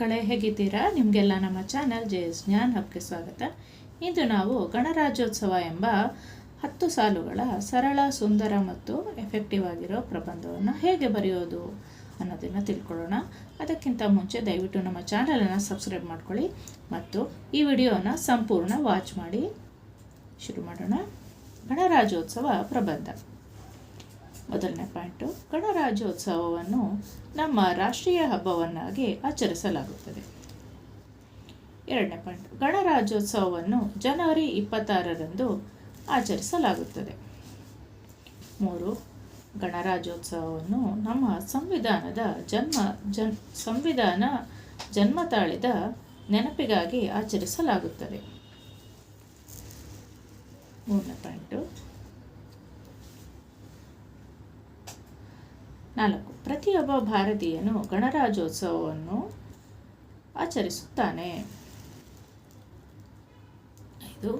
ಮಕ್ಕಳೇ, ಹೇಗಿದ್ದೀರಾ? ನಿಮಗೆಲ್ಲ ನಮ್ಮ ಚಾನಲ್ JS ಜ್ಞಾನ್ ಹಬ್ಗೆ ಸ್ವಾಗತ. ಇಂದು ನಾವು ಗಣರಾಜ್ಯೋತ್ಸವ ಎಂಬ 10 ಸಾಲುಗಳ ಸರಳ, ಸುಂದರ ಮತ್ತು ಎಫೆಕ್ಟಿವ್ ಆಗಿರೋ ಪ್ರಬಂಧವನ್ನು ಹೇಗೆ ಬರೆಯೋದು ಅನ್ನೋದನ್ನು ತಿಳ್ಕೊಳ್ಳೋಣ. ಅದಕ್ಕಿಂತ ಮುಂಚೆ ದಯವಿಟ್ಟು ನಮ್ಮ ಚಾನಲನ್ನು ಸಬ್ಸ್ಕ್ರೈಬ್ ಮಾಡ್ಕೊಳ್ಳಿ ಮತ್ತು ಈ ವಿಡಿಯೋನ ಸಂಪೂರ್ಣ ವಾಚ್ ಮಾಡಿ. ಶುರು ಮಾಡೋಣ. ಗಣರಾಜ್ಯೋತ್ಸವ ಪ್ರಬಂಧ. ಮೊದಲನೇ ಪಾಯಿಂಟು, ಗಣರಾಜ್ಯೋತ್ಸವವನ್ನು ನಮ್ಮ ರಾಷ್ಟ್ರೀಯ ಹಬ್ಬವನ್ನಾಗಿ ಆಚರಿಸಲಾಗುತ್ತದೆ. ಎರಡನೇ ಪಾಯಿಂಟ್, ಗಣರಾಜ್ಯೋತ್ಸವವನ್ನು ಜನವರಿ 26ರಂದು ಆಚರಿಸಲಾಗುತ್ತದೆ. 3, ಗಣರಾಜ್ಯೋತ್ಸವವನ್ನು ನಮ್ಮ ಸಂವಿಧಾನ ಜನ್ಮ ತಾಳಿದ ನೆನಪಿಗಾಗಿ ಆಚರಿಸಲಾಗುತ್ತದೆ. 3ನೇ ಪಾಯಿಂಟು. 4, ಪ್ರತಿಯೊಬ್ಬ ಭಾರತೀಯನು ಗಣರಾಜ್ಯೋತ್ಸವವನ್ನು ಆಚರಿಸುತ್ತಾನೆ. 5,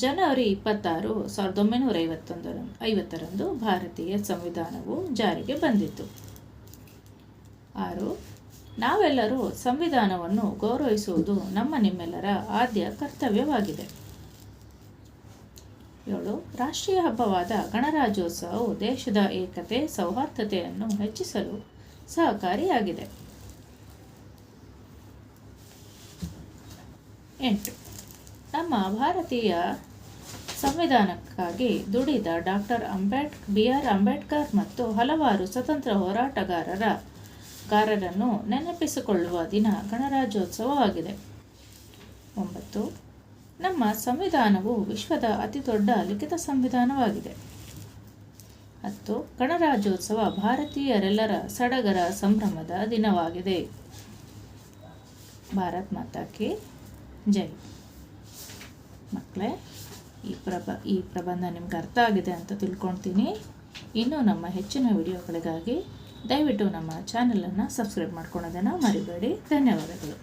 ಜನವರಿ 26, 1950ರಂದು ಭಾರತೀಯ ಸಂವಿಧಾನವು ಜಾರಿಗೆ ಬಂದಿತು. 6, ನಾವೆಲ್ಲರೂ ಸಂವಿಧಾನವನ್ನು ಗೌರವಿಸುವುದು ನಿಮ್ಮೆಲ್ಲರ ಆದ್ಯ ಕರ್ತವ್ಯವಾಗಿದೆ. 7, ರಾಷ್ಟ್ರೀಯ ಹಬ್ಬವಾದ ಗಣರಾಜ್ಯೋತ್ಸವವು ದೇಶದ ಏಕತೆ, ಸೌಹಾರ್ದತೆಯನ್ನು ಹೆಚ್ಚಿಸಲು ಸಹಕಾರಿಯಾಗಿದೆ. 8, ನಮ್ಮ ಭಾರತೀಯ ಸಂವಿಧಾನಕ್ಕಾಗಿ ದುಡಿದ ಡಾಕ್ಟರ್ BR ಅಂಬೇಡ್ಕರ್ ಮತ್ತು ಹಲವಾರು ಸ್ವತಂತ್ರ ಹೋರಾಟಗಾರರನ್ನು ನೆನಪಿಸಿಕೊಳ್ಳುವ ದಿನ ಗಣರಾಜ್ಯೋತ್ಸವವಾಗಿದೆ. 9, ನಮ್ಮ ಸಂವಿಧಾನವು ವಿಶ್ವದ ಅತಿದೊಡ್ಡ ಲಿಖಿತ ಸಂವಿಧಾನವಾಗಿದೆ. 10, ಗಣರಾಜ್ಯೋತ್ಸವ ಭಾರತೀಯರೆಲ್ಲರ ಸಡಗರ ಸಂಭ್ರಮದ ದಿನವಾಗಿದೆ. ಭಾರತ್ ಮಾತಾ ಕಿ ಜೈ. ಮಕ್ಕಳೇ, ಈ ಪ್ರಬಂಧ ನಿಮ್ಗೆ ಅರ್ಥ ಆಗಿದೆ ಅಂತ ತಿಳ್ಕೊಳ್ತೀನಿ. ಇನ್ನೂ ನಮ್ಮ ಹೆಚ್ಚಿನ ವಿಡಿಯೋಗಳಿಗಾಗಿ ದಯವಿಟ್ಟು ನಮ್ಮ ಚಾನಲನ್ನು ಸಬ್ಸ್ಕ್ರೈಬ್ ಮಾಡ್ಕೊಳ್ಳೋದನ್ನು ಮರಿಬೇಡಿ. ಧನ್ಯವಾದಗಳು.